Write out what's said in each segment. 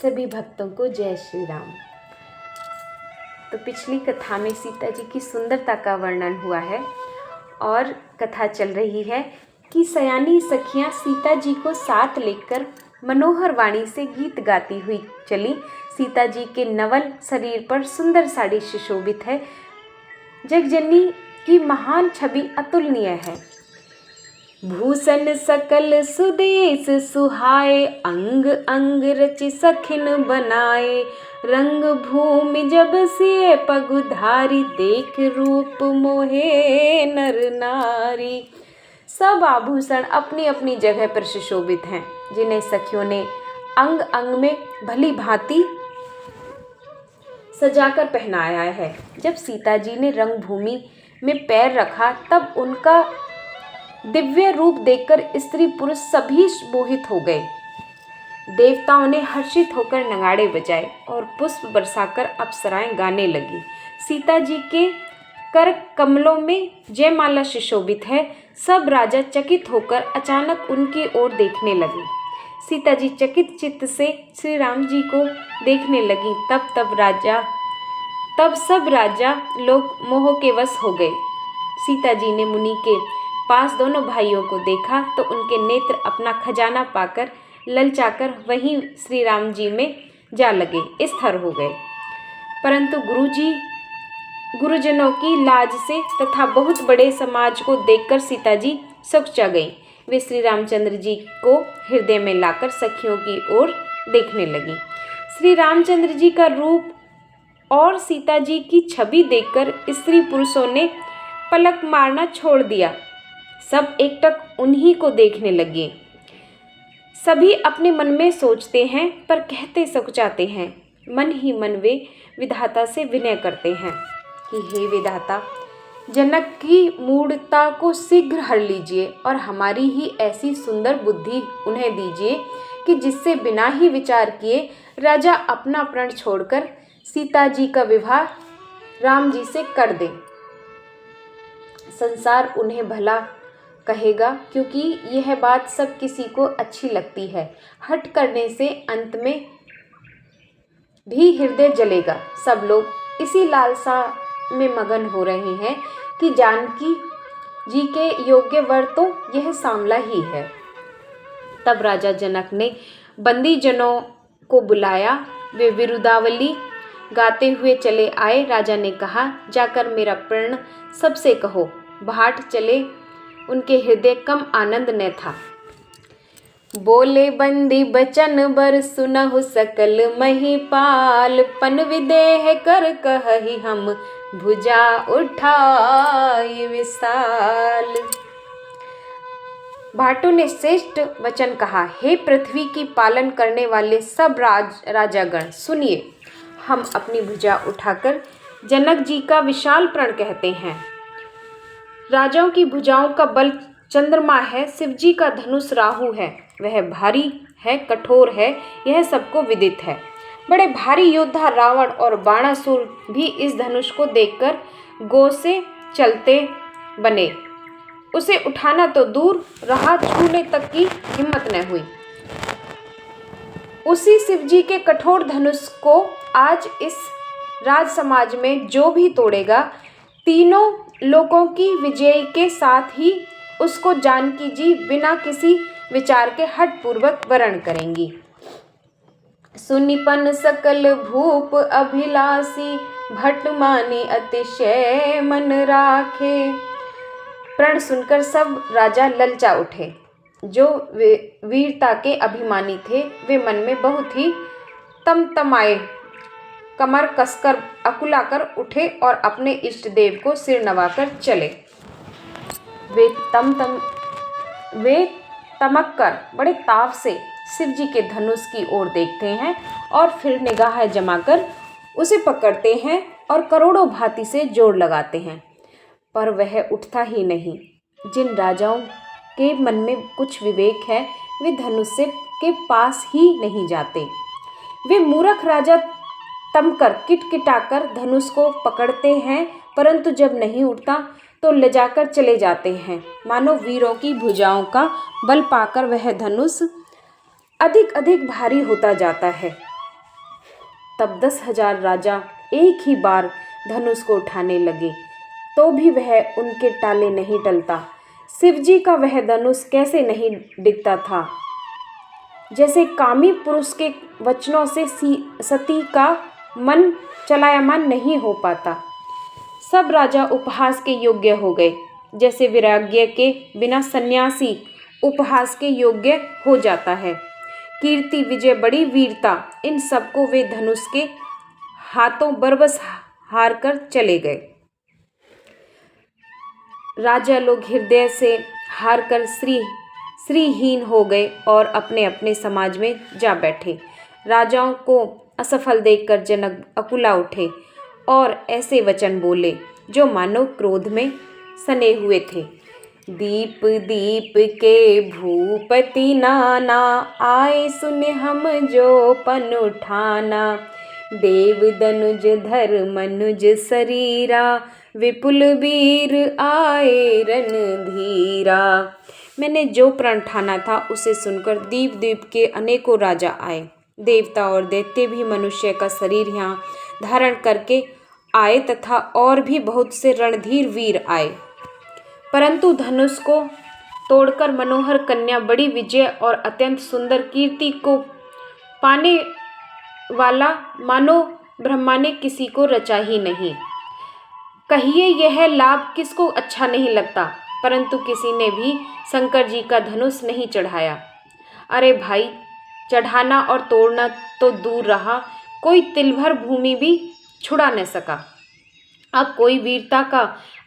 सभी भक्तों को जय श्री राम। तो पिछली कथा में सीता जी की सुंदरता का वर्णन हुआ है और कथा चल रही है कि सयानी सखियां सीता जी को साथ लेकर मनोहर वाणी से गीत गाती हुई चली। सीता जी के नवल शरीर पर सुंदर साड़ी सुशोभित है। जगजननी की महान छवि अतुलनीय है। भूषण सकल सुदेश सुहाए, अंग अंग रचि सखिन बनाए। रंग भूमि जब सिए पगुधारी, देख रूप मोहे नर नारी। सब आभूषण अपनी अपनी जगह पर सुशोभित हैं, जिन्हें सखियों ने अंग अंग में भली भांति सजाकर पहनाया है। जब सीता जी ने रंगभूमि में पैर रखा तब उनका दिव्य रूप देखकर स्त्री पुरुष सभी मोहित हो गए। देवताओं ने हर्षित होकर नगाड़े बजाए और पुष्प बरसाकर अप्सराएं गाने लगी। सीता जी के कर कमलों में जयमाला सुशोभित है। सब राजा चकित होकर अचानक उनकी ओर देखने लगे। सीता जी चकित चित्त से श्री राम जी को देखने लगी। तब सब राजा लोग मोह के वश हो गए। सीता जी ने मुनि के पास दोनों भाइयों को देखा तो उनके नेत्र अपना खजाना पाकर ललचाकर वहीं श्री राम जी में जा लगे, स्थिर हो गए। परंतु गुरुजनों की लाज से तथा बहुत बड़े समाज को देखकर सीता जी सकुचा गई। वे श्री रामचंद्र जी को हृदय में लाकर सखियों की ओर देखने लगी। श्री रामचंद्र जी का रूप और सीता जी की छवि देखकर स्त्री पुरुषों ने पलक मारना छोड़ दिया। सब एकटक उन्हीं को देखने लगे। सभी अपने मन में सोचते हैं पर कहते सकुचाते हैं। मन ही मन वे विधाता से विनय करते हैं कि हे विधाता, जनक की मूढ़ता को शीघ्र हर लीजिए और हमारी ही ऐसी सुंदर बुद्धि उन्हें दीजिए कि जिससे बिना ही विचार किए राजा अपना प्रण छोड़कर सीता जी का विवाह राम जी से कर दें। संसार उन्हें भला कहेगा, क्योंकि यह बात सब किसी को अच्छी लगती है। हठ करने से अंत में भी हृदय जलेगा। सब लोग इसी लालसा में मगन हो रहे हैं कि जानकी जी के योग्य वर तो यह सांवला ही है। तब राजा जनक ने बंदी जनों को बुलाया। वे विरुदावली गाते हुए चले आए। राजा ने कहा, जाकर मेरा प्रण सबसे कहो। भाट चले, उनके हृदय कम आनंद न था। बोले बंदी बचन बर सुनहु सकल महिपाल, पन विदेह कर कहहि हम भुजा उठाई विशाल। भाटों ने श्रेष्ठ वचन कहा, हे पृथ्वी की पालन करने वाले सब राजागण सुनिए। हम अपनी भुजा उठाकर जनक जी का विशाल प्रण कहते हैं। राजाओं की भुजाओं का बल चंद्रमा है, शिव जी का धनुष राहु है। वह भारी है, कठोर है, यह सबको विदित है। बड़े भारी योद्धा रावण और बाणासुर भी इस धनुष को देखकर गौ से चलते बने। उसे उठाना तो दूर रहा, छूने तक की हिम्मत न हुई। उसी शिव जी के कठोर धनुष को आज इस राज समाज में जो भी तोड़ेगा, तीनों लोगों की विजय के साथ ही उसको जानकी जी बिना किसी विचार के हठ पूर्वक वरण करेंगी। सुनिपन सकल भूप अभिलाषी, भट मानी अतिशय मन राखे। प्रण सुनकर सब राजा ललचा उठे। जो वीरता के अभिमानी थे वे मन में बहुत ही तमतमाए, कमर कसकर अकुलाकर उठे और अपने इष्ट देव को सिर नवाकर चले। वे तमक कर बड़े ताव से शिव जी के धनुष की ओर देखते हैं और फिर निगाह जमाकर उसे पकड़ते हैं और करोड़ों भांति से जोर लगाते हैं, पर वह उठता ही नहीं। जिन राजाओं के मन में कुछ विवेक है वे धनुष के पास ही नहीं जाते। वे मूर्ख राजा तमकर किटकिटाकर धनुष को पकड़ते हैं, परंतु जब नहीं उठता तो लजाकर चले जाते हैं। मानो वीरों की भुजाओं का बल पाकर वह धनुष अधिक अधिक भारी होता जाता है। तब 10,000 राजा एक ही बार धनुष को उठाने लगे, तो भी वह उनके टाले नहीं टलता। शिवजी का वह धनुष कैसे नहीं दिखता था, जैसे कामी पुरुष के वचनों से सती का मन चलायमान नहीं हो पाता। सब राजा उपहास के योग्य हो गए, जैसे वैराग्य के बिना सन्यासी उपहास के योग्य हो जाता है। कीर्ति, विजय, बड़ी वीरता, इन सबको वे धनुष के हाथों बरबस हार कर चले गए। राजा लोग हृदय से हार कर श्रीहीन हो गए और अपने अपने समाज में जा बैठे। राजाओं को असफल देखकर जनक अकुला उठे और ऐसे वचन बोले जो मानो क्रोध में सने हुए थे। दीप दीप के भूपति नाना, आए सुन हम जो पन उठाना। देव दनुज धर मनुज शरीरा, विपुल वीर आए रणधीरा। मैंने जो प्रण ठाना था उसे सुनकर दीप दीप के अनेकों राजा आए। देवता और दैत्य भी मनुष्य का शरीर यहाँ धारण करके आए तथा और भी बहुत से रणधीर वीर आए, परंतु धनुष को तोड़कर मनोहर कन्या, बड़ी विजय और अत्यंत सुंदर कीर्ति को पाने वाला मानो ब्रह्मा ने किसी को रचा ही नहीं। कहिए यह लाभ किसको अच्छा नहीं लगता, परंतु किसी ने भी शंकर जी का धनुष नहीं चढ़ाया। अरे भाई, चढ़ाना और तोड़ना तो दूर रहा, कोई तिल भर भूमि भी छुड़ा न सका। अब कोई वीरता का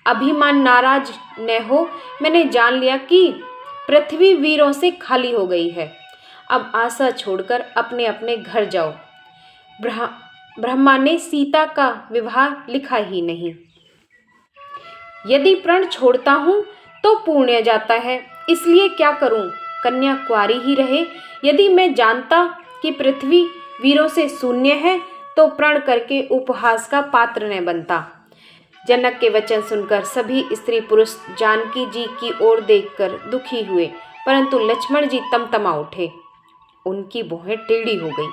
अभिमान नाराज न हो। मैंने जान लिया कि पृथ्वी वीरों से खाली हो गई है। अब आशा छोड़कर अपने अपने घर जाओ। ब्रह्मा ने सीता का विवाह लिखा ही नहीं। यदि प्रण छोड़ता हूँ तो पुण्य जाता है, इसलिए क्या करूँ, कन्या कुंवारी ही रहे। यदि मैं जानता कि पृथ्वी वीरों से शून्य है तो प्रण करके उपहास का पात्र न बनता। जनक के वचन सुनकर सभी स्त्री पुरुष जानकी जी की ओर देखकर दुखी हुए, परंतु लक्ष्मण जी तमतमा उठे। उनकी भौहें टेढ़ी हो गई,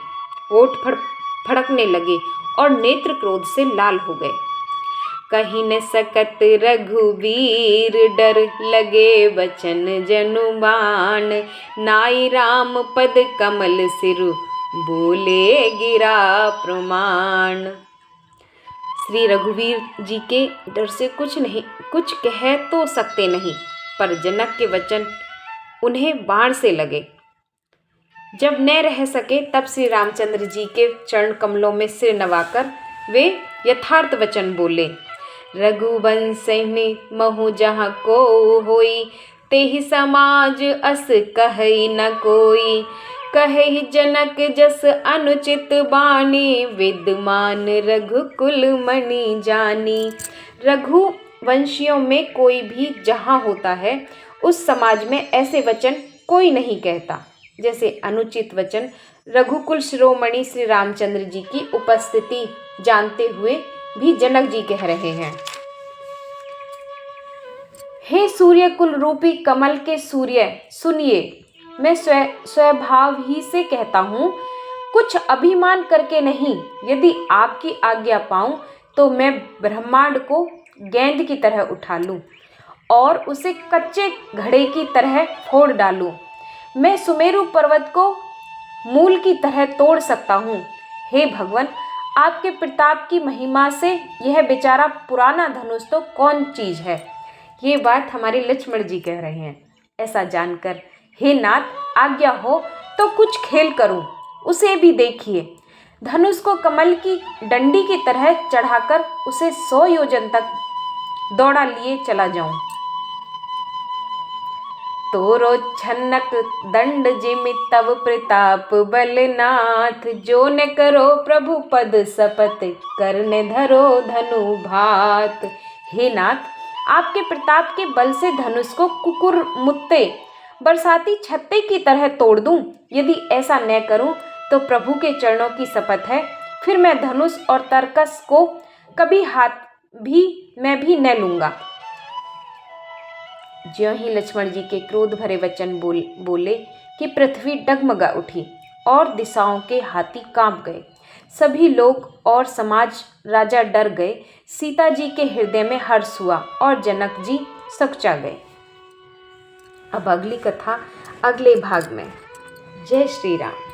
होठ फड़कने लगे और नेत्र क्रोध से लाल हो गए। कहीं न सकत रघुवीर, डर लगे बचन जनुबान। नाई राम पद कमल सिरु, बोले गिरा प्रमाण। श्री रघुवीर जी के डर से कुछ कह तो सकते नहीं, पर जनक के वचन उन्हें बाण से लगे। जब न रह सके तब श्री रामचंद्र जी के चरण कमलों में सिर नवाकर वे यथार्थ वचन बोले। रघुवंश महु जहाँ को होई, तेहि समाज अस कहई न कोई। कहे जनक जस अनुचित बानी, विद्यमान रघुकुल मणि जानी। रघुवंशियों में कोई भी जहाँ होता है, उस समाज में ऐसे वचन कोई नहीं कहता जैसे अनुचित वचन रघुकुल शिरोमणि श्री रामचंद्र जी की उपस्थिति जानते हुए भी जनक जी कह रहे हैं। हे सूर्य कुल रूपी कमल के सूर्य, सुनिए, मैं स्वभाव ही से कहता हूँ, कुछ अभिमान करके नहीं। यदि आपकी आज्ञा पाऊँ तो मैं ब्रह्मांड को गेंद की तरह उठा लूँ और उसे कच्चे घड़े की तरह फोड़ डालूँ। मैं सुमेरु पर्वत को मूल की तरह तोड़ सकता हूँ। हे भगवान, आपके प्रताप की महिमा से यह बेचारा पुराना धनुष तो कौन चीज है। ये बात हमारे लक्ष्मण जी कह रहे हैं। ऐसा जानकर हे नाथ, आज्ञा हो तो कुछ खेल करूं, उसे भी देखिए। धनुष को कमल की डंडी की तरह चढ़ाकर उसे 100 योजन तक दौड़ा लिए चला जाऊं। तोरो छन्नक दंड जिमि तव प्रताप बलनाथ। जो न करो प्रभु पद शपथ, करने धरो धनु भात। हे नाथ, आपके प्रताप के बल से धनुष को कुकुर मुत्ते बरसाती छत्ते की तरह तोड़ दूं। यदि ऐसा न करूं तो प्रभु के चरणों की शपथ है, फिर मैं धनुष और तरकस को कभी हाथ मैं भी न लूंगा। ज्यों ही लक्ष्मण जी के क्रोध भरे वचन बोले कि पृथ्वी डगमगा उठी और दिशाओं के हाथी कांप गए। सभी लोग और समाज राजा डर गए। सीता जी के हृदय में हर्ष हुआ और जनक जी सकचा गए। अब अगली कथा अगले भाग में। जय श्री राम।